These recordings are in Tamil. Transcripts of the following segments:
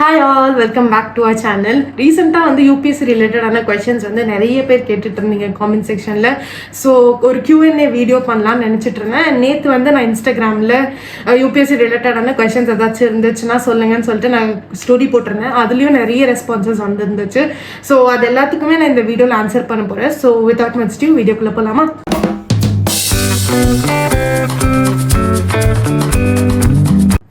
Hi all, welcome back to our channel. ரீசெண்டாக வந்து யூபிஎஸ்சி ரிலேட்டடான கொஷின்ஸ் வந்து நிறைய பேர் கேட்டுட்டு இருந்தீங்க காமெண்ட் செக்ஷனில். ஸோ ஒரு Q&A வீடியோ பண்ணலான்னு நினச்சிட்டு இருந்தேன். நேற்று வந்து நான் இன்ஸ்டாகிராமில் யூபிஎஸ்சி ரிலேட்டடான கொஷின்ஸ் ஏதாச்சும் இருந்துச்சுன்னா சொல்லுங்கன்னு சொல்லிட்டு நான் ஸ்டோரி போட்டிருந்தேன். அதுலேயும் நிறைய ரெஸ்பான்சஸ் வந்துருந்துச்சு. ஸோ அது எல்லாத்துக்குமே நான் இந்த வீடியோவில் ஆன்சர் பண்ண போகிறேன். ஸோ வித்வுட் மச் டியூ வீடியோக்குள்ளே போகலாமா?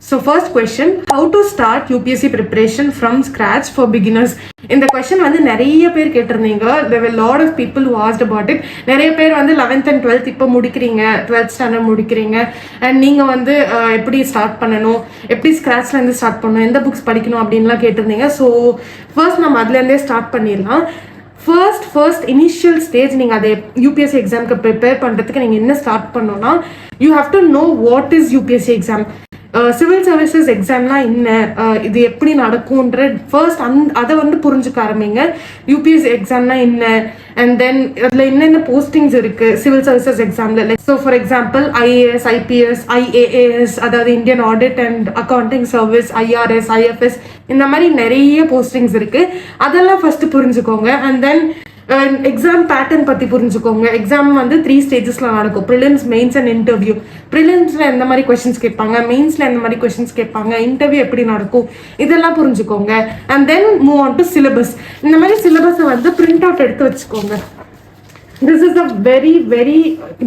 So first question, how to start UPSC preparation from scratch for beginners? இந்த question வந்து நிறைய பேர் கேட்டிருந்தீங்க. There were a lot of people who asked about it. நிறைய பேர் வந்து 11th and 12th இப்போ முடிக்கிறீங்க, 12th standard முடிக்கிறீங்க, அண்ட் நீங்கள் வந்து எப்படி ஸ்டார்ட் பண்ணணும், எப்படி ஸ்க்ராட்ச்லேருந்து ஸ்டார்ட் பண்ணணும், எந்த புக்ஸ் படிக்கணும் அப்படின்லாம் கேட்டிருந்தீங்க. ஸோ ஃபர்ஸ்ட் நம்ம அதுலேருந்தே ஸ்டார்ட் பண்ணிடலாம். ஃபர்ஸ்ட் இனிஷியல் ஸ்டேஜ் நீங்கள் அதை யூபிஎஸ்சி எக்ஸாமுக்கு ப்ரிப்பேர் பண்ணுறதுக்கு நீங்கள் என்ன ஸ்டார்ட் பண்ணணும்னா, you have to know what is UPSC exam. Civil services எக்ஸாம்லாம் என்ன, இது எப்படி நடக்கும்ன்ற ஃபர்ஸ்ட் அதை வந்து புரிஞ்சுக்க ஆரம்பிங்க. யூபிஎஸ்சி எக்ஸாம்னா என்ன, அண்ட் தென் அதில் என்னென்ன போஸ்டிங்ஸ் இருக்குது சிவில் சர்வீசஸ் எக்ஸாமில். So for example IAS, IPS, IAAS, அதாவது Indian audit and accounting service, IRS, IFS, இந்த மாதிரி நிறைய போஸ்டிங்ஸ் இருக்குது. அதெல்லாம் ஃபஸ்ட்டு புரிஞ்சுக்கோங்க. அண்ட் தென் எக்ஸாம் பேட்டர்ன் பற்றி புரிஞ்சுக்கோங்க. எக்ஸாம் வந்து 3 ஸ்டேஜஸில் நடக்கும்: ப்ரிலிம்ஸ், மெயின்ஸ் அண்ட் இன்டர்வியூ. ப்ரிலிம்ஸில் எந்த மாதிரி கொஷின்ஸ் கேட்பாங்க, மெயின்ஸில் எந்த மாதிரி கொஷின்ஸ் கேட்பாங்க, இன்டர்வியூ எப்படி நடக்கும், இதெல்லாம் புரிஞ்சுக்கோங்க. And then move on to syllabus. இந்த மாதிரி சிலபஸை வந்து பிரிண்ட் அவுட் எடுத்து வச்சுக்கோங்க. This is a very very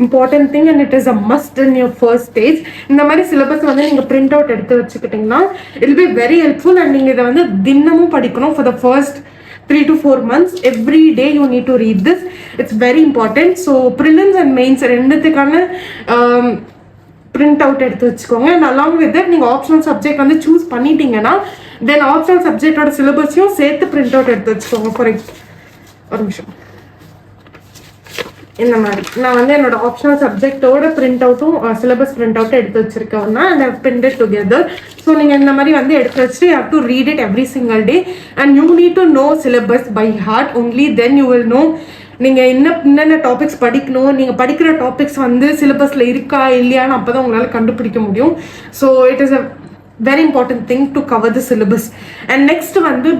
important thing and it is a must in your first stage. இந்த மாதிரி சிலபஸ் வந்து நீங்கள் பிரிண்ட் அவுட் எடுத்து வச்சுக்கிட்டிங்கன்னா it will be very helpful. and நீங்கள் இதை வந்து தினமும் படிக்கணும். for the first 3 to 4 months every day you need to read this. It's very important. So prelims and mains ரெண்டுத்துக்கான பிரிண்ட் அவுட் எடுத்து வச்சுக்கோங்க. அண்ட் அலாங் வித் தட் நீங்கள் ஆப்ஷனல் சப்ஜெக்ட் வந்து சூஸ் பண்ணிட்டீங்கன்னா தென் ஆப்ஷனல் சப்ஜெக்டோட சிலபஸையும் சேர்த்து பிரிண்ட் அவுட் எடுத்து வச்சுக்கோங்க. ஒரு நிமிஷம். இந்த மாதிரி நான் வந்து என்னோட ஆப்ஷனல் சப்ஜெக்டோட பிரிண்ட் அவுட்டும் சிலபஸ் பிரிண்ட் அவுட்டும் எடுத்து வச்சிருக்கேன்னா and I've printed together. So நீங்கள் இந்த மாதிரி வந்து எடுத்து வச்சுட்டு you have to read it every single day and you need to know syllabus by heart. Only then you will know நீங்கள் என்னென்ன டாபிக்ஸ் படிக்கணும், நீங்கள் படிக்கிற டாபிக்ஸ் வந்து சிலபஸில் இருக்கா இல்லையான்னு அப்போ தான் உங்களால் கண்டுபிடிக்க முடியும். So it is a very important thing to cover the syllabus. and next வந்து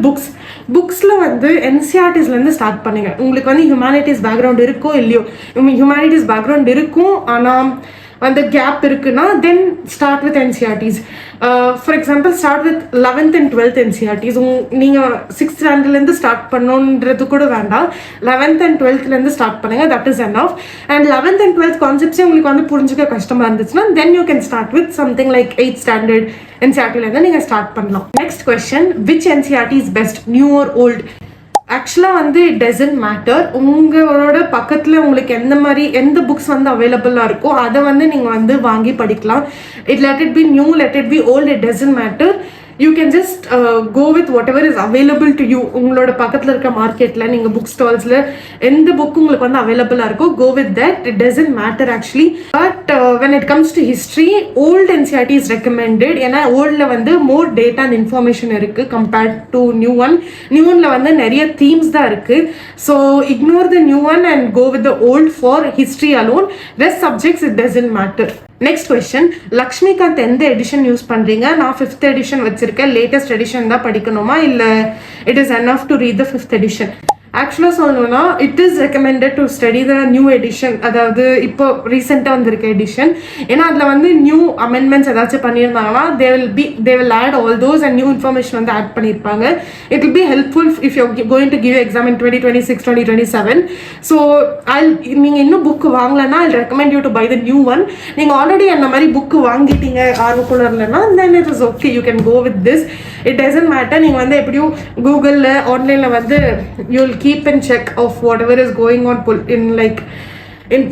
புக்ஸில் வந்து என்சிஆர்டிஸ்லேருந்து ஸ்டார்ட் பண்ணுங்க. உங்களுக்கு வந்து ஹியூமனிட்டிஸ் பேக்ரவுண்ட் இருக்கோ இல்லையோ, ஹியூமனிட்டிஸ் பேக்ரவுண்ட் இருக்கும் ஆனால் வந்து கேப் இருக்குன்னா then start with NCERTs. For example start with 11th and 12th NCERTs. நீங்கள் 6th ஸ்டாண்டர்ட்லேருந்து ஸ்டார்ட் பண்ணணுன்றது கூட வேண்டாம், 11th and 12thலேருந்து ஸ்டார்ட் பண்ணுங்க. That is enough. and 11th and 12th கான்செப்ட்ஸே உங்களுக்கு வந்து புரிஞ்சுக்க கஷ்டமாக இருந்துச்சுன்னா then you can start with something like 8th standard என்சிஆர்டிலேருந்து நீங்கள் ஸ்டார்ட் பண்ணலாம். Next question, which NCERT is best, new or old? ஆக்சுவலாக வந்து இட் டசன்ட் மேட்டர். உங்களோட பக்கத்தில் உங்களுக்கு எந்த புக்ஸ் வந்து அவைலபிளாக இருக்கோ அதை வந்து நீங்கள் வந்து வாங்கி படிக்கலாம். Let it be new, let it be old, it doesn't matter. You can just go with what ever is available to you. உங்களோட பக்கத்தில் இருக்க மார்க்கெட்டில் நீங்கள் புக் ஸ்டால்ஸில் எந்த புக் உங்களுக்கு வந்து அவைலபிளாக இருக்கோ go with that. It doesn't matter actually. But when it comes to history, old NCERT is recommended. ஏன்னா ஓல்டில் வந்து மோர் டேட்டா அண்ட் இன்ஃபர்மேஷன் இருக்குது compared to new one. New ஒனில் வந்து நிறைய தீம்ஸ் தான் இருக்குது. So ignore the new one and go with the old for history alone. Rest subjects it doesn't matter. Next question, Laxmikanth எந்த எடிஷன் யூஸ் பண்ணுறீங்க? நான் 5th எடிஷன் வச்சுருக்கேன். லேட்டஸ்ட் எடிஷன் தான் படிக்கணுமா இல்லை it is enough to read the 5th edition? ஆக்சுவலாக சொல்லணும்னா it is recommended to study the new edition, அதாவது இப்போ ரீசெண்டாக வந்திருக்க எடிஷன். ஏன்னா அதில் வந்து நியூ அமெண்ட்மெண்ட்ஸ் ஏதாச்சும் பண்ணியிருந்தாங்கன்னா they will add all those and new information வந்து ஆட் பண்ணியிருப்பாங்க. It will be helpful if you're going to give exam in 2026 2027. So நீங்கள் இன்னும் புக்கு வாங்கலைன்னா I'll recommend you to buy the new one. நீங்கள் ஆல்ரெடி அந்த மாதிரி புக்கு வாங்கிட்டீங்க ஆர்வக்குள்ளர்லன்னா then it is okay, you can go with this. It doesn't matter. நீங்கள் வந்து எப்படியும் கூகுளில் ஆன்லைனில் வந்து you'll keep and check of whatever is going on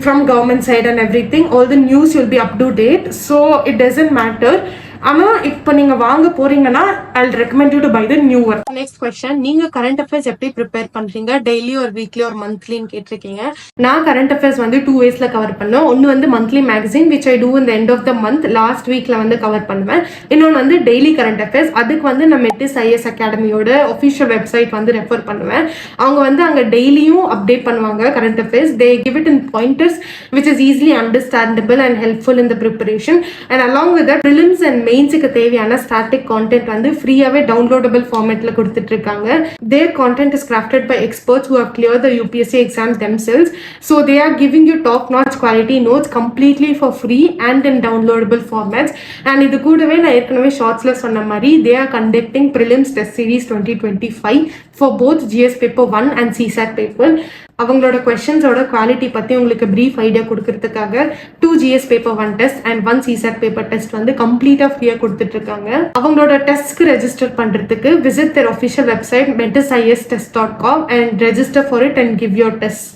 from government side and everything. All the news will be up to date, so it doesn't matter. ஆனால் இப்போ நீங்கள் வாங்க போறீங்கன்னா I'll recommend you to buy the new one. Next question, நீங்கள் கரண்ட் அஃபேர்ஸ் எப்படி ப்ரிப்பேர் பண்ணுறீங்க? டெய்லி ஒரு வீக்லி ஒரு மந்த்லின்னு கேட்டிருக்கீங்க. நான் கரண்ட் அஃபேர்ஸ் வந்து 2 waysல கவர் பண்ணுவேன். ஒன்று வந்து monthly magazine which I do in the end of the month, last வீக்கில் வந்து கவர் பண்ணுவேன். இன்னொன்று வந்து டெய்லி கரண்ட் அஃபேர்ஸ். அதுக்கு வந்து நான் மெட்டிஸ் IAS அகாடமியோட ஒஃபிஷியல் வெப்சைட் வந்து ரெஃபர் பண்ணுவேன். அவங்க வந்து அங்கே டெய்லியும் அப்டேட் பண்ணுவாங்க current affairs. They give it in pointers which is easily understandable and helpful in the preparation. and along with that prelims and மெயின்ஸுக்கு தேவையான ஸ்டாட்டிக் கான்டென்ட் வந்து ஃப்ரீயாகவே டவுன்லோடபிள் ஃபார்மேட்டில் கொடுத்துட்ருக்காங்க. Their content is crafted by experts who have cleared the UPSC exams themselves. So they are giving you top-notch quality notes completely for free and in downloadable formats. And இது கூடவே நான் ஏற்கனவே ஷார்ட்ஸில் சொன்ன மாதிரி they are conducting prelims test series 2025 for both GS paper 1 and CSAT paper. அவங்களோட கொஸ்டின்ஸோட குவாலிட்டி பற்றி உங்களுக்கு ப்ரீஃப் ஐடியா கொடுக்கறதுக்காக 2 GS paper 1 test and 1 CSAT paper test வந்து கம்ப்ளீட்டாக ஃப்ரீயாக கொடுத்துட்ருக்காங்க. அவங்களோட டெஸ்ட்க்கு ரெஜிஸ்டர் பண்ணுறதுக்கு visit their official website metis.com and register for it and give your test.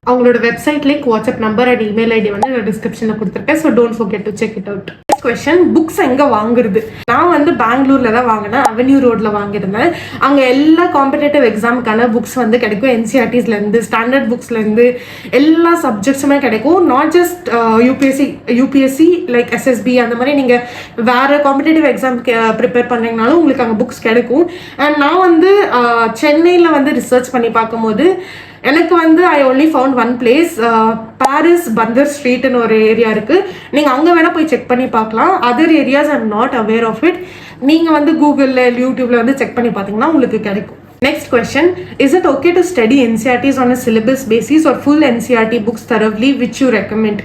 அவங்களோட website link, WhatsApp number and email ID வந்து நான் டிஸ்கிரிப்ஷனில் கொடுத்துருக்கேன். So don't forget to check it out. Question, books எங்கே வாங்குறது? நான் வந்து பெங்களூரில் தான் வாங்கினேன், அவென்யூ ரோடில் வாங்கியிருந்தேன். அங்கே எல்லா காம்படேட்டிவ் எக்ஸாமுக்கான புக்ஸ் வந்து கிடைக்கும். NCERTஸ்லேருந்து ஸ்டாண்டர்ட் புக்ஸ்லேருந்து எல்லா சப்ஜெக்ட்ஸுமே கிடைக்கும். Not just UPSC like SSB அந்த மாதிரி நீங்கள் வேறு காம்படேட்டிவ் எக்ஸாமுக்கு ப்ரிப்பேர் பண்ணிங்கனாலும் உங்களுக்கு அங்கே புக்ஸ் கிடைக்கும். அண்ட் நான் வந்து சென்னையில் வந்து ரிசர்ச் பண்ணி பார்க்கும்போது எனக்கு வந்து I only found one place, Parrys Bunder ஸ்ட்ரீட்னு ஒரு ஏரியா இருக்குது. நீங்கள் அங்கே வேணால் போய் செக் பண்ணி பார்க்கலாம். Other areas I am not aware of it. நீங்கள் வந்து கூகுளில் யூடியூப்பில் வந்து செக் பண்ணி பார்த்தீங்கன்னா உங்களுக்கு கிடைக்கும். Next question, is it okay to study NCERTs on a syllabus basis or full NCERT books thoroughly, which you recommend?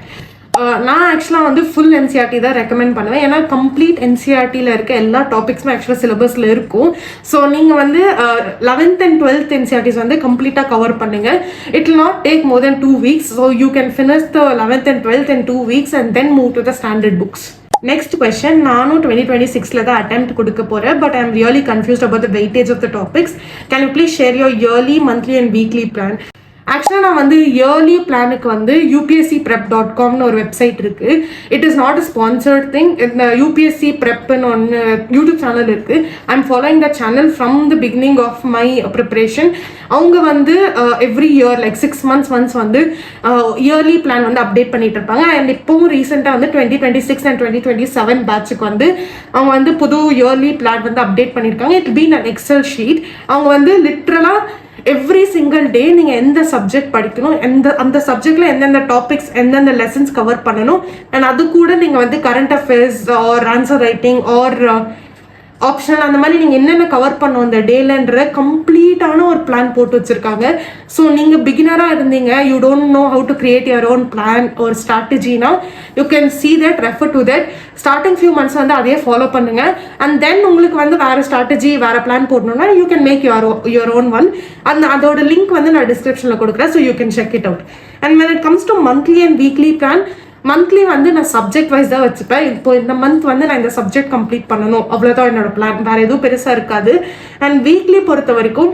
நான் ஆக்சுவலாக வந்து ஃபுல் NCERT தான் ரெக்கமெண்ட் பண்ணுவேன். ஏன்னா கம்ப்ளீட் NCERTயில் இருக்க எல்லா டாபிக்ஸுமே ஆக்சுவலாக சிலபஸில் இருக்கும். ஸோ நீங்கள் வந்து 11th and 12th NCERTs வந்து கம்ப்ளீட்டாக கவர் பண்ணுங்கள். It will not take more than 2 weeks. So you can finish the 11th and 12th in 2 weeks and then move to the standard books. Next question, நானும் 2026 தான் அட்டெம்ப்ட் கொடுக்க போகிறேன். But I am really confused about the weightage of the topics. Can you please share your yearly, monthly and weekly plan? ஆக்சுவலாக நான் வந்து இயர்லி பிளானுக்கு வந்து upscprep.comனு ஒரு வெப்சைட் இருக்குது. It is not a sponsored thing. இந்த UPSC ப்ரெப்னு ஒன்று யூடியூப் சேனல் இருக்குது. I am following the channel from the beginning of my preparation. அவங்க வந்து every year like 6 months once வந்து இயர்லி பிளான் வந்து அப்டேட் பண்ணிட்டு இருப்பாங்க. அண்ட் இப்போவும் ரீசெண்டாக வந்து 2026 and 2027 பேட்சுக்கு வந்து அவங்க வந்து புது இயர்லி பிளான் வந்து அப்டேட் பண்ணியிருக்காங்க. It been an Excel sheet. அவங்க வந்து லிட்ரலாக எவ்ரி சிங்கிள் டே நீங்கள் எந்த சப்ஜெக்ட் படிக்கணும், அந்த சப்ஜெக்டில் எந்தெந்த டாபிக்ஸ் எந்தெந்த லெசன்ஸ் கவர் பண்ணணும், அண்ட் அது கூட நீங்கள் வந்து current affairs or answer writing or optional அந்த மாதிரி நீங்கள் என்னென்ன கவர் பண்ணோம் அந்த டேலன்ற கம்ப்ளீட்டான ஒரு பிளான் போட்டு வச்சுருக்காங்க. ஸோ நீங்கள் பிகினராக இருந்தீங்க, you don't know how to create your own plan ஒரு ஸ்ட்ராட்டஜினா you can see that, refer to that. Starting few months வந்து அதே ஃபாலோ பண்ணுங்கள். அண்ட் தென் உங்களுக்கு வந்து வேறு ஸ்ட்ராட்டஜி வேறு பிளான் போடணும்னா you can make your own one. அதோட லிங்க் வந்து நான் டிஸ்கிரிப்ஷனில் கொடுக்குறேன். So you can check it out. And when it comes to monthly and weekly plan, monthly வந்து நான் சப்ஜெக்ட் வைஸ் தான் வச்சுப்பேன். இப்போ இந்த மந்த் வந்து நான் இந்த சப்ஜெக்ட் கம்ப்ளீட் பண்ணணும், அவ்வளோதான் என்னோட பிளான், வேறு எதுவும் பெருசாக இருக்காது. அண்ட் வீக்லி பொறுத்த வரைக்கும்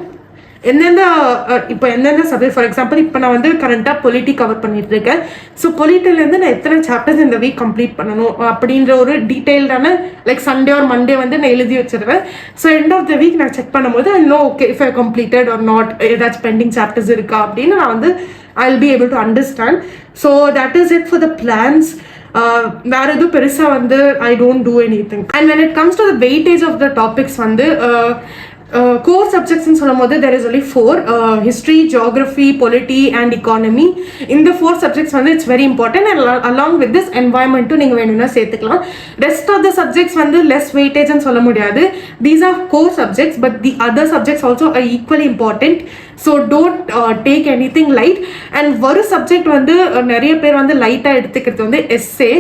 எந்தெந்த சப்ஜெக்ட், ஃபார் எக்ஸாம்பிள் இப்போ நான் வந்து கரண்ட்டாக பொலிட்டி கவர் பண்ணிட்டு இருக்கேன். ஸோ பொலிட்டிலேருந்து நான் எத்தனை சாப்டர்ஸ் இந்த வீக் கம்ப்ளீட் பண்ணணும் அப்படின்ற ஒரு டீட்டெயில்டான லைக் சண்டே ஆர் மண்டே வந்து நான் எழுதி வச்சிருவேன். So end of the week நான் செக் பண்ணும்போது I know okay if I completed or not, ஏதாச்சும் பெண்டிங் சாப்டர்ஸ் இருக்கா அப்படின்னு நான் வந்து I'll be able to understand. So that is it for the plans. வேறு எதுவும் பெருசாக வந்து I don't do anything. And when it comes to the weightage of the topics வந்து கோர் சப்ஜெக்ட்ஸ்ன்னு சொல்லும் போது there is only 4, history, geography, polity and economy. இந்த 4 subjects வந்து it's very important. And along with this environment நீங்கள் வேணும்னா சேர்த்துக்கலாம். Rest of the subjects வந்து less weightage ன்னு சொல்ல முடியாது. These are core subjects but the other subjects also are equally important. So don't take anything light. And ஒரு சப்ஜெக்ட் வந்து நிறைய பேர் வந்து லைட்டாக எடுத்துக்கிறது வந்து essay.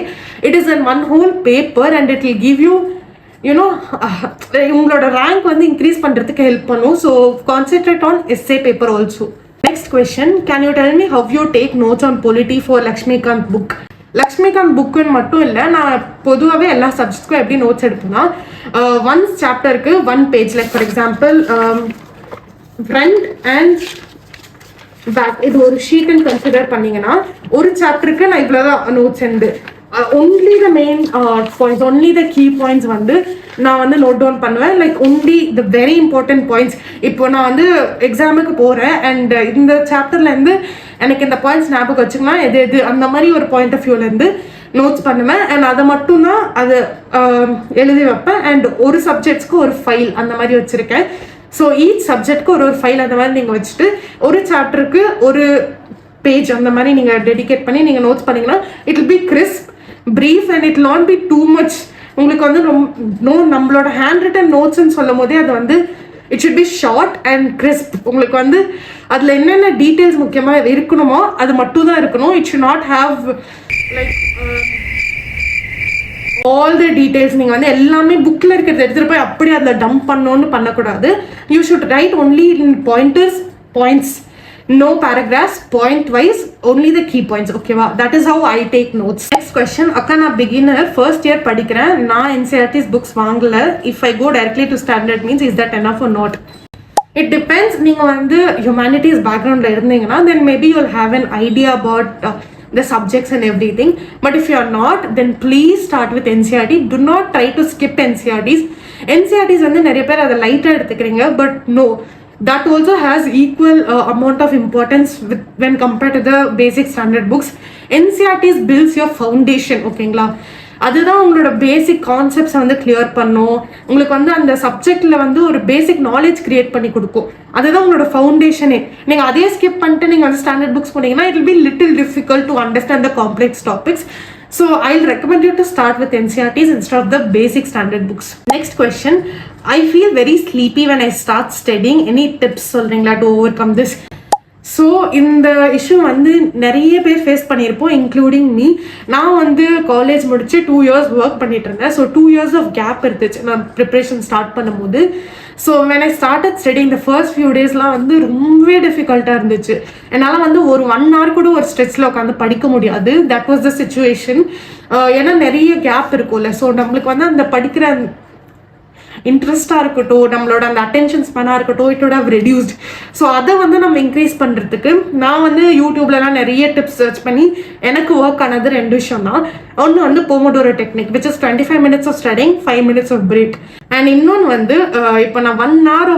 It is in one whole paper and it will give you உங்களோட ரேங்க் வந்து இன்க்ரீஸ் பண்ணுறதுக்கு ஹெல்ப் பண்ணும். So concentrate on SA paper also. Next question, can you tell me how you take notes on polity for Laxmikanth book? Laxmikanth புக்குன்னு மட்டும் இல்லை, நான் பொதுவாகவே எல்லா சப்ஜெக்ட்ஸ்க்கும் எப்படி நோட்ஸ் எடுப்பேன்னா ஒன் சாப்டருக்கு 1 page. Like for example front and back இது ஒரு ஷீட்னு கன்சிடர் பண்ணிங்கன்னா ஒரு சாப்டருக்கு நான் இவ்வளோதான் நோட்ஸ் உண்டு. only the main points, only the key points வந்து நான் வந்து நோட் டவுன் பண்ணுவேன். Like only the very important points. இப்போ நான் வந்து எக்ஸாமுக்கு போகிறேன் அண்ட் இந்த சாப்டர்லேருந்து எனக்கு இந்த பாயிண்ட்ஸ் ஞாபகம் வச்சுக்கலாம் எது அந்த மாதிரி ஒரு பாயிண்ட் ஆஃப் வியூலேருந்து நோட்ஸ் பண்ணுவேன். அண்ட் அதை மட்டும்தான் அது எழுதி வைப்பேன். அண்ட் ஒரு சப்ஜெக்ட்ஸ்க்கு ஒரு ஃபைல் அந்த மாதிரி வச்சுருக்கேன். ஸோ ஈச் சப்ஜெக்ட்க்கு ஒரு ஃபைல் அந்த மாதிரி நீங்கள் வச்சுட்டு ஒரு சாப்டருக்கு ஒரு பேஜ் அந்த மாதிரி நீங்கள் டெடிகேட் பண்ணி நீங்கள் நோட்ஸ் பண்ணிங்கன்னா it will B crisp, brief and it will not be too much உங்களுக்கு வந்து நம்மளோட ஹேண்ட் ரிட்டன் நோட்ஸ்ன்னு சொல்லும் போதே அது வந்து it should be short and crisp. உங்களுக்கு வந்து அதில் என்னென்ன டீட்டெயில்ஸ் முக்கியமாக இருக்கணுமோ அது மட்டும் தான் இருக்கணும். It should not have like all the details. நீங்கள் வந்து எல்லாமே புக்கில் இருக்கிறத எடுத்துகிட்டு போய் அப்படியே அதில் டம்ப் பண்ணணும்னு பண்ணக்கூடாது. You should right only in points. No paragraphs, point wise, only the key points. Okay va, that is how I take notes. Next question, akka na beginner first year padikren, na NCERT's books vaangala, if I go directly to standard means is that enough or not? It depends. neenga vandu humanities background la irundinga, then maybe you'll have an idea about the subjects and everything. But if you are not, then please start with NCERT. Do not try to skip NCERTs வந்து நிறைய பேர் அதை லைட்டா எடுத்துக்கிறீங்க, but no, that also has equal amount of importance when compared to the basic standard books. NCERTs builds your foundation. ஓகேங்களா, அதுதான் உங்களோட பேசிக் கான்செப்ட்ஸ் வந்து கிளியர் பண்ணும். உங்களுக்கு வந்து அந்த சப்ஜெக்ட்ல வந்து ஒரு பேசிக் நாலேஜ் கிரியேட் பண்ணி கொடுக்கும். அதுதான் உங்களோட ஃபவுண்டேஷனே. நீங்க அதே ஸ்கிப் பண்ணிட்டு நீங்க வந்து ஸ்டாண்டர்ட் புக்ஸ் போனீங்கன்னா it will be little difficult to understand the complex topics. So I'll recommend you to start with NCERTs instead of the basic standard books. Next question, I feel very sleepy when I start studying. Any tips சொல்றீங்களா to overcome this? ஸோ இந்த இஷ்யூ வந்து நிறைய பேர் ஃபேஸ் பண்ணியிருப்போம், இன்க்ளூடிங் மீ. நான் வந்து காலேஜ் முடிச்சு 2 years ஒர்க் பண்ணிட்டு இருந்தேன். ஸோ 2 years ஆஃப் கேப் இருந்துச்சு நான் ப்ரிப்ரேஷன் ஸ்டார்ட் பண்ணும்போது. So when I started studying the first few daysலாம் வந்து ரொம்பவே டிஃபிகல்ட்டாக இருந்துச்சு. என்னால் வந்து ஒரு 1 hour கூட ஒரு ஸ்ட்ரெச்சில் உட்காந்து படிக்க முடியாது. That was the situation. ஏன்னா நிறைய கேப் இருக்கும்ல. ஸோ நம்மளுக்கு வந்து அந்த படிக்கிற இன்ட்ரெஸ்டாக இருக்கட்டும், நம்மளோட அந்த அட்டென்ஷன் ஸ்பேனாக இருக்கட்டும், it would have reduced. So அதை வந்து நம்ம இன்க்ரீஸ் பண்ணுறதுக்கு நான் வந்து யூடியூப்லலாம் நிறைய டிப்ஸ் சர்ச் பண்ணி எனக்கு ஒர்க் ஆனது 2 விஷயம் தான். ஒன்று வந்து Pomodoro technique, which is 25 minutes of studying, 5 minutes of break. And இன்னொன்று வந்து இப்போ நான் 1 hour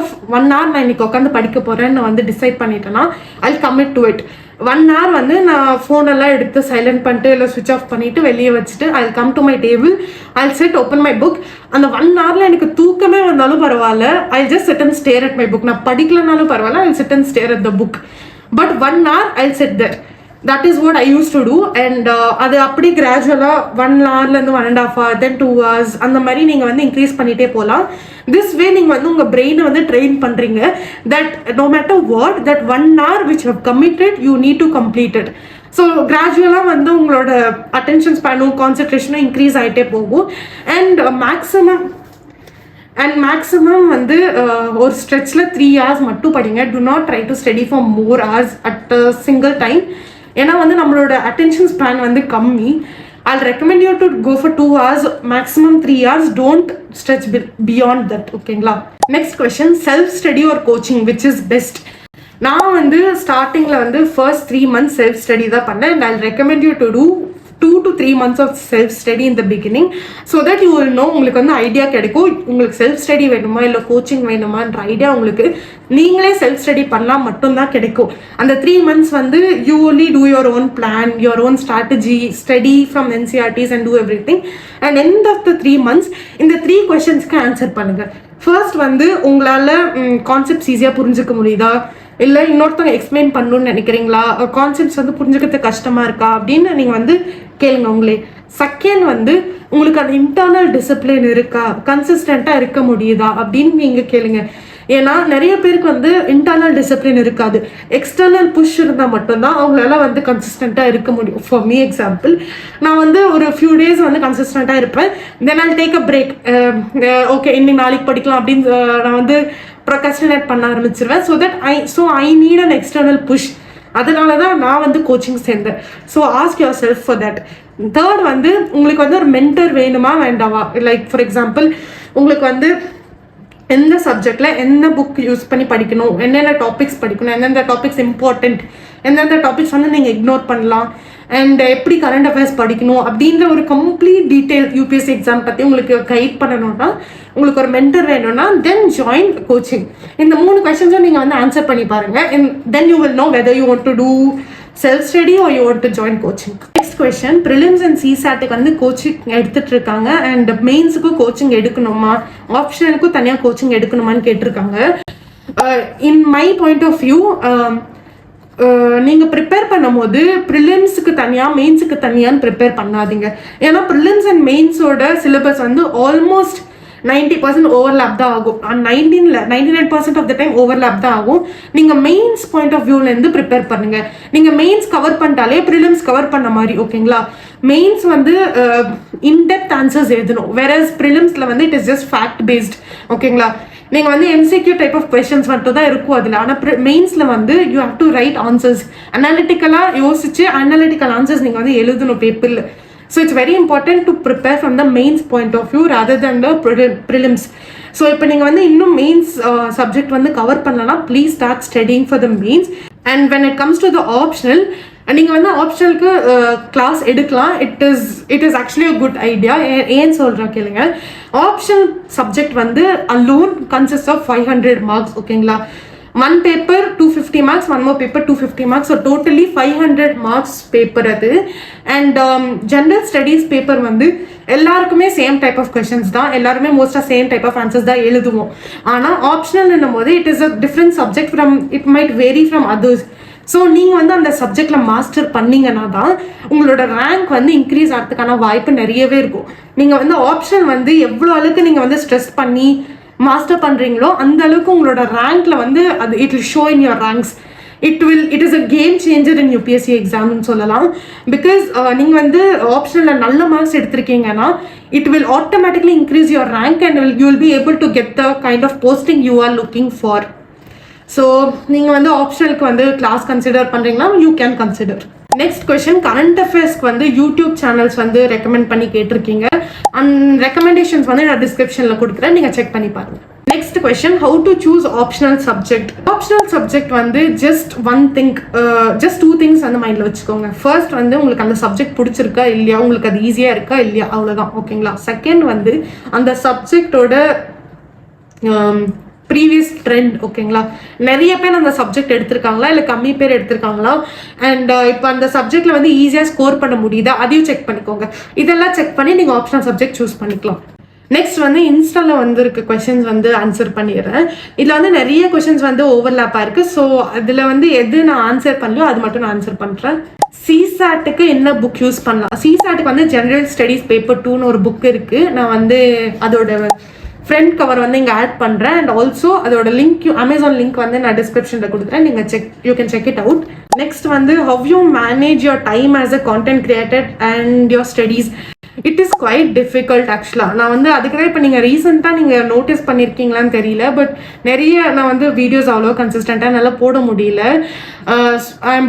நான் இன்னைக்கு உட்காந்து படிக்க போகிறேன்னு வந்து டிசைட் பண்ணிட்டேன்னா ஐ கமிட் டு இட். 1 hour வந்து நான் ஃபோனெல்லாம் எடுத்து சைலண்ட் பண்ணிட்டு இல்லை ஸ்விட்ச் ஆஃப் பண்ணிவிட்டு வெளியே வச்சுட்டு I come to my table, I set open my book. அந்த 1 hourல எனக்கு தூக்கமே வந்தாலும் பரவாயில்ல, I just sit and stare at my book. நான் படிக்கலனாலும் பரவாயில்ல, I sit and stare at the book. But 1 hour I set that. that is what I used to do. and அது அப்படி கிராஜுவலாக 1 hourலேருந்து 1.5 hour, then 2 hours அந்த மாதிரி நீங்கள் வந்து இன்க்ரீஸ் பண்ணிகிட்டே போகலாம். திஸ் வே நீங்கள் வந்து உங்கள் பிரெயினை வந்து ட்ரெயின் பண்ணுறீங்க that no matter what, that 1 hour which you have committed you need to complete it. So கிராஜுவலாக வந்து உங்களோட அட்டென்ஷன் ஸ்பேனும் கான்சன்ட்ரேஷனும் இன்க்ரீஸ் ஆகிட்டே போகும். அண்ட் மேக்ஸிமம் வந்து ஒரு ஸ்ட்ரெச்சில் 3 hours மட்டும் படிங்க. do not try to study for more hours at a single time. ஏன்னா வந்து நம்மளோட அட்டென்ஷன் ஸ்பேன் வந்து கம்மி. I'll recommend you to go for 2 hours, maximum 3 hours. Don't stretch beyond that. ஓகேங்களா. Next question, self study R coaching which is best? நான் வந்து ஸ்டார்டிங்கில் வந்து ஃபர்ஸ்ட் 3 months செல்ஃப் ஸ்டடி தான் பண்ணேன். and I'll recommend you to do 2 to 3 months of self study in the beginning, so that you will know உங்களுக்கு வந்து ஐடியா கிடைக்கும் உங்களுக்கு செல்ஃப் ஸ்டடி வேணுமா இல்லை கோச்சிங் வேணுமான்ற ஐடியா உங்களுக்கு நீங்களே செல்ஃப் ஸ்டடி பண்ணலாம் மட்டும்தான் கிடைக்கும். அந்த 3 months வந்து you only do your own plan, your own strategy, study from NCERTs and do everything. and end of the 3 months இந்த 3 questions-க்கு ஆன்சர் பண்ணுங்க. ஃபர்ஸ்ட் வந்து உங்களால் கான்செப்ட்ஸ் ஈஸியாக புரிஞ்சுக்க முடியுதா, இல்லை இன்னொருத்தவங்க எக்ஸ்பிளைன் பண்ணணும்னு நினைக்கிறீங்களா, கான்செப்ட்ஸ் வந்து புரிஞ்சுக்கிறது கஷ்டமாக இருக்கா அப்படின்னு நீங்கள் வந்து கேளுங்க உங்களே. செகண்ட் வந்து உங்களுக்கு அந்த இன்டர்னல் டிசிப்ளின் இருக்கா, கன்சிஸ்டண்ட்டாக இருக்க முடியுதா அப்படின்னு நீங்கள் கேளுங்க. ஏன்னா நிறைய பேருக்கு வந்து இன்டர்னல் டிசிப்ளின் இருக்காது, எக்ஸ்டர்னல் புஷ் இருந்தால் மட்டும்தான் அவங்களால வந்து கன்சிஸ்டண்ட்டாக இருக்க முடியும். ஃபார் மீ எக்ஸாம்பிள், நான் வந்து ஒரு ஃபியூ டேஸ் வந்து கன்சிஸ்டண்ட்டாக இருப்பேன், then I'll take a break. Okay இன்னைக்கு நாளைக்கு படிக்கலாம் அப்படின்னு நான் வந்து ப்ரொக்ராஸ்டினேட் பண்ண ஆரம்பிச்சிருவேன். So I need an external push. அதனால தான் நான் வந்து கோச்சிங் சேர்ந்தேன். So ask your self for that. Third வந்து உங்களுக்கு வந்து ஒரு மென்டர் வேணுமா வேண்டாவா. லைக் ஃபார் எக்ஸாம்பிள் உங்களுக்கு வந்து எந்த சப்ஜெக்டில் என்ன புக் யூஸ் பண்ணி படிக்கணும், என்னென்ன டாபிக்ஸ் படிக்கணும், எந்தெந்த டாபிக்ஸ் இம்பார்ட்டண்ட், எந்தெந்த டாபிக்ஸ் வந்து நீங்கள் இக்னோர் பண்ணலாம், அண்ட் எப்படி கரண்ட் அஃபேர்ஸ் படிக்கணும் அப்படின்ற ஒரு கம்ப்ளீட் டீட்டெயில் யூபிஎஸ்சி எக்ஸாம் பற்றி உங்களுக்கு கைட் பண்ணணும்னா, உங்களுக்கு ஒரு மென்டர் வேணும்னா தென் ஜாயின் கோச்சிங். இந்த 3 questions-உம் நீங்கள் வந்து ஆன்சர் பண்ணி பாருங்கள். Then you will know whether you want to do self study or you want to join coaching. Next question, prelims and சிசாட்டுக்கு வந்து கோச்சிங் எடுத்துட்டு இருக்காங்க அண்ட் மெயின்ஸுக்கும் கோச்சிங் எடுக்கணுமா, ஆப்ஷனலுக்கும் தனியாக கோச்சிங் எடுக்கணுமான்னு கேட்டிருக்காங்க. In my point of view நீங்கள் ப்ரிப்பேர் பண்ணும்போது ப்ரிலிம்ஸுக்கு தனியாக மெயின்ஸுக்கு தனியான்னு ப்ரிப்பேர் பண்ணாதீங்க. ஏன்னா ப்ரிலிம்ஸ் அண்ட் மெயின்ஸோட சிலபஸ் வந்து ஆல்மோஸ்ட் 90% ஓவர்லேப் தான் ஆகும். 99% ஆஃப் த டைம் ஓவர்லேப் தான் ஆகும். நீங்கள் மெயின்ஸ் பாயிண்ட் ஆஃப் வியூலேருந்து ப்ரிப்பேர் பண்ணுங்கள். நீங்கள் மெயின்ஸ் கவர் பண்ணிட்டாலே ப்ரிலிம்ஸ் கவர் பண்ண மாதிரி, ஓகேங்களா? மெயின்ஸ் வந்து இன்டெப்த் ஆன்சர்ஸ் எழுதணும், வேறஸ் ப்ரிலிம்ஸில் வந்து it is just fact based, ஓகேங்களா? நீங்கள் வந்து எம்சிக்யூ டைப் ஆஃப் கொஸ்டின்ஸ் மட்டும் தான் இருக்கும் அதில். ஆனால் மெயின்ஸில் வந்து you have to write answers, அனாலிட்டிக்கலாக யோசிச்சு அனாலிட்டிக்கல் ஆன்சர்ஸ் நீங்கள் வந்து எழுதணும் பேப்பரில். So it's very important to prepare from the mains point of view rather than the prelims. So இப்போ நீங்கள் வந்து இன்னும் மெயின்ஸ் சப்ஜெக்ட் வந்து கவர் பண்ணலாம், please start studying for the mains. And when it comes to the optional, நீங்கள் வந்து ஆப்ஷனலுக்கு கிளாஸ் எடுக்கலாம். It is actually a good idea. ஏன் சொல்கிறேன் கேளுங்க. ஆப்ஷனல் சப்ஜெக்ட் வந்து அலோன் கன்சிஸ்ட் ஆஃப் 500 marks, ஓகேங்களா? one paper 250 marks, one more paper 250 marks, so totally 500 marks paper அது. And general studies paper வந்து எல்லாருக்குமே சேம் டைப் ஆஃப் கொஸ்டின்ஸ் தான், எல்லாருமே மோஸ்ட்டாக சேம் டைப் ஆஃப் ஆன்சர்ஸ் தான் எழுதுவோம். ஆனால் ஆப்ஷனல்னும் போது it is a different subject from, it might vary from others. So நீங்கள் வந்து அந்த சப்ஜெக்டில் மாஸ்டர் பண்ணிங்கன்னா தான் உங்களோட ரேங்க் வந்து இன்க்ரீஸ் ஆகிறதுக்கான வாய்ப்பு நிறையவே இருக்கும். நீங்கள் வந்து ஆப்ஷன் வந்து எவ்வளோ அளவுக்கு நீங்கள் வந்து ஸ்ட்ரெஸ் பண்ணி மாஸ்டர் பண்ணுறீங்களோ அந்த அளவுக்கு உங்களோட ரேங்க்ல வந்து அது it will show in your ranks. It is a game changer in UPSC எக்ஸாம்னு சொல்லலாம். பிகாஸ் நீங்கள் வந்து ஆப்ஷனில் நல்ல மார்க்ஸ் எடுத்திருக்கீங்கன்னா it will automatically increase your rank and you will be able to get the kind of posting you are looking for. So நீங்கள் வந்து ஆப்ஷனலுக்கு வந்து கிளாஸ் கன்சிடர் பண்ணுறீங்கன்னா you can consider. Next question, current அஃபேர்ஸ்க்கு வந்து யூடியூப் சேனல்ஸ் வந்து ரெக்கமெண்ட் பண்ணி கேட்டிருக்கீங்க. அண்ட் ரெக்கமெண்டேஷன்ஸ் வந்து நான் டிஸ்கிரிப்ஷனில் கொடுக்குறேன், நீங்கள் செக் பண்ணி பாருங்கள். Next question, how to choose optional subject. Optional subject வந்து just one thing, just 2 things வந்து மைண்டில் வச்சுக்கோங்க. ஃபர்ஸ்ட் வந்து உங்களுக்கு அந்த சப்ஜெக்ட் பிடிச்சிருக்கா இல்லையா, உங்களுக்கு அது ஈஸியாக இருக்கா இல்லையா, அவ்வளோதான், ஓகேங்களா? செகண்ட் வந்து அந்த சப்ஜெக்டோட ப்ரீவியஸ் ட்ரெண்ட், ஓகேங்களா? நிறைய பேர் அந்த சப்ஜெக்ட் எடுத்திருக்காங்களா இல்லை கம்மி பேர் எடுத்திருக்காங்களா, அண்ட் இப்போ அந்த சப்ஜெக்டில் வந்து ஈஸியாக ஸ்கோர் பண்ண முடியுதா, அதையும் செக் பண்ணிக்கோங்க. இதெல்லாம் செக் பண்ணி நீங்கள் ஆப்ஷனல் சப்ஜெக்ட் சூஸ் பண்ணிக்கலாம். நெக்ஸ்ட் வந்து இன்ஸ்டாவில் வந்து இருக்க கொஷின்ஸ் வந்து ஆன்சர் பண்ணிடுறேன். இதில் வந்து நிறைய கொஷின்ஸ் வந்து ஓவர்லேப்பாக இருக்குது. ஸோ அதில் வந்து எது நான் ஆன்சர் பண்ணலையோ அது மட்டும் நான் ஆன்சர் பண்ணுறேன். சிசாட்டுக்கு என்ன புக் யூஸ் பண்ணலாம்? சிசாட்டுக்கு வந்து ஜென்ரல் ஸ்டடீஸ் பேப்பர் 2ன்னு ஒரு புக் இருக்குது. நான் வந்து அதோட ஃப்ரண்ட் கவர் வந்து இங்கே ஆட் பண்ணுறேன். அண்ட் ஆல்சோ அதோட லிங்க், அமேசான் லிங்க் வந்து நான் டிஸ்கிரிப்ஷனில் கொடுக்குறேன், நீங்கள் you can check it out. Next வந்து how you manage your time as a content creator and your studies. It is quite difficult ஆக்சுவலாக. நான் வந்து அதுக்குதான் இப்போ நீங்கள் ரீசெண்டாக நீங்கள் நோட்டீஸ் பண்ணியிருக்கீங்களான்னு தெரியல, பட் நிறைய நான் வந்து வீடியோஸ் அவ்வளோ கன்சிஸ்டண்ட்டாக நல்லா போட முடியல.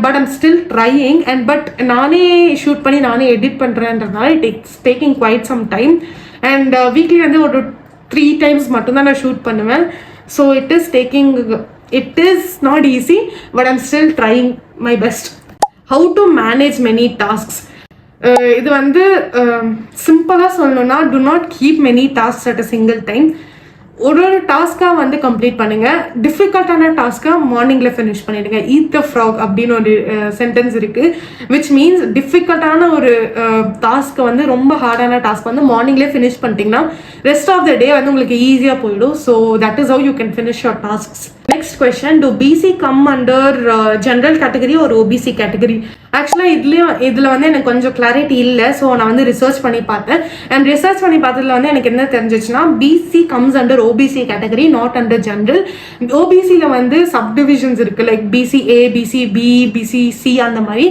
But I'm still trying and but நானே ஷூட் பண்ணி நானே எடிட் பண்ணுறேன்றதுனால it's taking quite some time. And weekly வந்து ஒரு 3 times மட்டும்தான் நான் ஷூட் பண்ணுவேன். So it is not easy, but I'm still trying my best. How to manage many tasks. இது வந்து சிம்பிளாக சொல்லணும்னா, to not keep many tasks at a single time. ஒரு டாஸ்க்காக வந்து கம்ப்ளீட் பண்ணுங்கள். டிஃபிகல்ட்டான டாஸ்க்காக மார்னிங்கில் ஃபினிஷ் பண்ணிடுங்க. ஈட் த ஃப்ராக் அப்படின்னு ஒரு சென்டென்ஸ் இருக்குது, விச் மீன்ஸ் டிஃபிகல்ட்டான ஒரு டாஸ்க்கை வந்து ரொம்ப ஹார்டான டாஸ்க் வந்து மார்னிங்லேயே ஃபினிஷ் பண்ணிட்டீங்கன்னா ரெஸ்ட் ஆஃப் த டே வந்து உங்களுக்கு ஈஸியாக போயிடும். So that is how you can finish your tasks. Next question, do BC come under general category or OBC category? ஆக்சுவலாக இதில் வந்து எனக்கு கொஞ்சம் கிளாரிட்டி இல்லை. ஸோ நான் வந்து ரிசர்ச் பண்ணி பார்த்தேன். அண்ட் ரிசர்ச் பண்ணி பார்த்ததுல வந்து எனக்கு என்ன தெரிஞ்சிச்சுன்னா, BC comes under OBC category, not under general. ஓபிசியில் வந்து சப்டிவிஷன்ஸ் இருக்குது, லைக் பிசிஏ, பிசிபி, பிசிசி அந்த மாதிரி.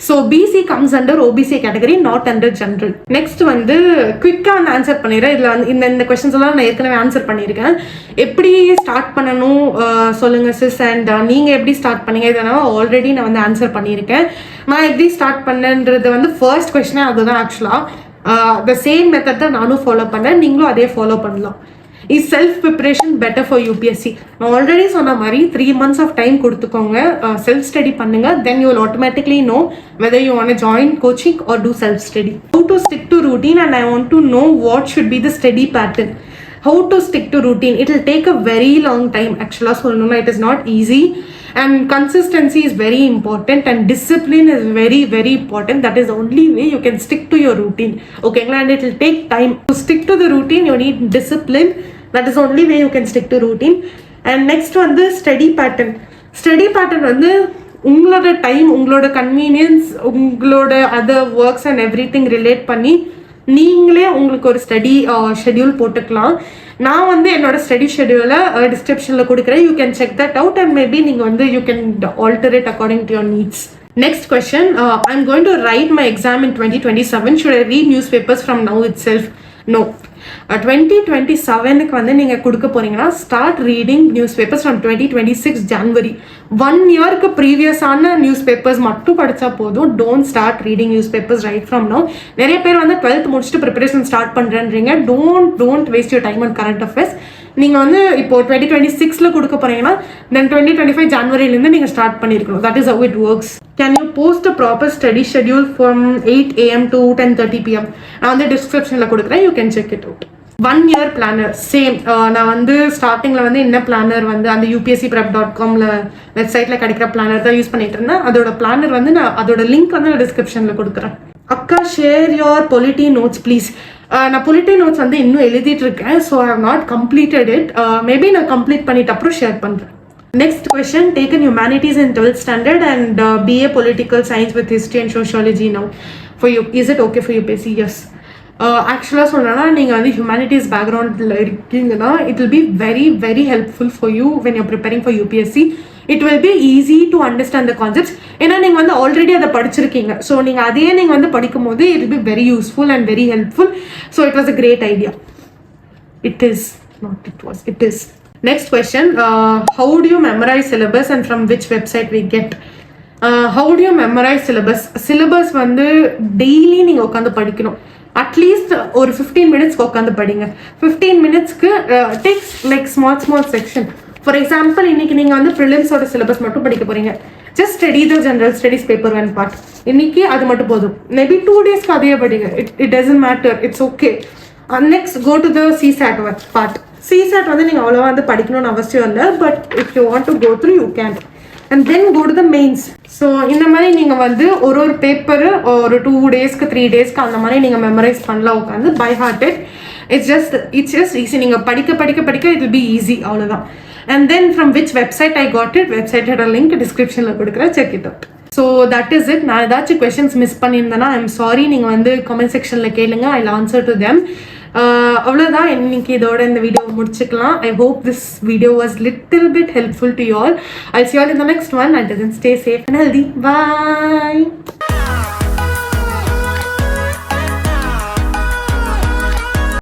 So BC comes under OBC category, not under general. Next வந்து குவிக்காக வந்து ஆன்சர் பண்ணிடுறேன். இதில் வந்து இந்த கொஸ்டின்ஸ் எல்லாம் நான் ஏற்கனவே ஆன்சர் பண்ணியிருக்கேன். எப்படி ஸ்டார்ட் பண்ணணும் சொல்லுங்கள் சிஸ், அண்ட் நீங்கள் எப்படி ஸ்டார்ட் பண்ணீங்க இதெல்லாம் ஆல்ரெடி நான் வந்து ஆன்சர் பண்ணியிருக்கேன். நான் எப்படி ஸ்டார்ட் பண்ணேன்றது வந்து ஃபர்ஸ்ட் கொஸ்டினே அதுதான். ஆக்சுவலாக த சேம் மெத்தட் தான் நானும் ஃபாலோ பண்ணேன், நீங்களும் அதே ஃபாலோ பண்ணலாம். Is self preparation better for UPSC? நான் ஆல்ரெடி சொன்ன மாதிரி 3 months ஆஃப் டைம் கொடுத்துக்கோங்க, செல்ஃப் ஸ்டடி பண்ணுங்க. Then you will automatically know whether you want to join coaching or do self study. How to stick to routine and I want to know what should be the study pattern. How to stick to routine? It will take a very long time. Actually, solnuna it is not easy, and consistency is very important, and discipline is very, very important. That is the only way you can stick to your routine. Okay, and it will take time to stick to the routine. You need discipline. That is the only way you can stick to routine. And next one, the study pattern. Study pattern வந்து உங்களோட டைம், உங்களோட கன்வீனியன்ஸ், உங்களோட other works and every thing relate பண்ணி நீங்களே உங்களுக்கு ஒரு ஸ்டடி ஷெட்யூல் போட்டுக்கலாம். நான் வந்து என்னோட ஸ்டடி ஷெட்யூலை டிஸ்கிரிப்ஷனில் கொடுக்குறேன். You can check that out and maybe நீங்கள் வந்து you can alter it according to your needs. Next question, I'm going to write my exam in 2027. Should I read newspapers from now itself? No. 2027க்கு வந்து நீங்கள் கொடுக்க போறீங்கன்னா start reading newspapers from 2026 January. 1 இயருக்கு ப்ரீவியஸான நியூஸ் பேப்பர்ஸ் மட்டும் படித்தா போதும். Don't start reading newspapers right from now. நிறைய பேர் வந்து 12th முடிச்சுட்டு ப்ரிப்பரேஷன் ஸ்டார்ட் பண்ணுறேன்றீங்க. Don't waste your time and current affairs. நீங்கள் வந்து இப்போ 2026 கொடுக்க போறீங்கன்னா தென் 2025 ஜனவரிலேருந்து நீங்கள் ஸ்டார்ட் பண்ணியிருக்கணும். That is how it works. Can you post a proper study schedule from 8 AM to 10:30 PM? நான் வந்து டிஸ்கிரிப்ஷனில் கொடுக்குறேன். You can check it out. 1 year planar same. நான் வந்து ஸ்டார்டிங்கில் வந்து என்ன பிளானர் வந்து அந்த upscprep.comல வெப்சைட்டில் கிடைக்கிற பிளானர் தான் யூஸ் பண்ணிட்டு இருந்தேன். அதோட பிளானர் வந்து நான் அதோட லிங்க் வந்து நான் டிஸ்கிரிப்ஷனில் கொடுக்குறேன். அக்கா share your polity notes please. நான் பொலிட்டி நோட்ஸ் வந்து இன்னும் எழுதிட்டு இருக்கேன். So I have not completed it. Maybe நான் கம்ப்ளீட் பண்ணிட்டு அப்புறம் ஷேர் பண்ணுறேன். Next question, taken humanities in 12th standard and BA political science with history and sociology now. For you, is it okay for UPSC? Yes. ஆக்சுவலாக சொன்னோன்னா நீங்கள் வந்து ஹியூமனிட்டிஸ் பேக்ரவுண்டில் இருக்கீங்கன்னா it will be very very helpful for you when you're preparing for UPSC. It will be easy to understand the concepts. ஏன்னா நீங்கள் வந்து ஆல்ரெடி அதை படிச்சிருக்கீங்க. ஸோ நீங்கள் அதையே நீங்கள் வந்து படிக்கும் போது it will be very useful and very helpful. So it was a great idea. It is. Next question, how do you memorize syllabus and from which website we get? How do you memorize syllabus? Syllabus வந்து டெய்லி நீங்கள் உட்காந்து படிக்கணும். அட்லீஸ்ட் ஒரு 15 மினிட்ஸ்க்கு உட்காந்து படிங்க. 15 மினிட்ஸ்க்கு takes like small section. For example இன்னைக்கு நீங்கள் வந்து ப்ரிலிம்ஸோட சிலபஸ் மட்டும் படிக்க போறீங்க. Just study the general studies paper 1 part. இன்னைக்கு அது மட்டும் போதும். மேபி 2 டேஸ்க்கு அதையே படிங்க. It doesn't matter, it's okay. Next go to the CSAT part. CSAT வந்து நீங்கள் அவ்வளோவா வந்து படிக்கணும்னு அவசியம் இல்லை. But if you want to go through you can. And then go to the mains. So இந்த மாதிரி நீங்கள் வந்து ஒரு பேப்பரு ஒரு 2 டேஸ்க்கு 3 டேஸ்க்கு அந்த மாதிரி நீங்கள் மெமரைஸ் பண்ணலாம் உட்காந்து by heart it. It's just easy. நீங்கள் படிக்க இட் வில் பி ஈஸி, அவ்வளோதான். And then from which website I got it, வெப்சைட்டோட லிங்க் டிஸ்கிரிப்ஷனில் கொடுக்குறேன், check it out. So that is it. நான் ஏதாச்சும் கொஷின்ஸ் மிஸ் பண்ணியிருந்தேன்னா ஐ எம் சாரி. நீங்கள் வந்து கமெண்ட் செக்ஷனில் கேளுங்க, I will answer to them. அவ்வளோதான். இன்னைக்கு இதோட இந்த வீடியோ முடிச்சுக்கலாம். I hope this video was little bit helpful to you all. I'll see you all in the next one. Until then, stay safe and healthy. Bye.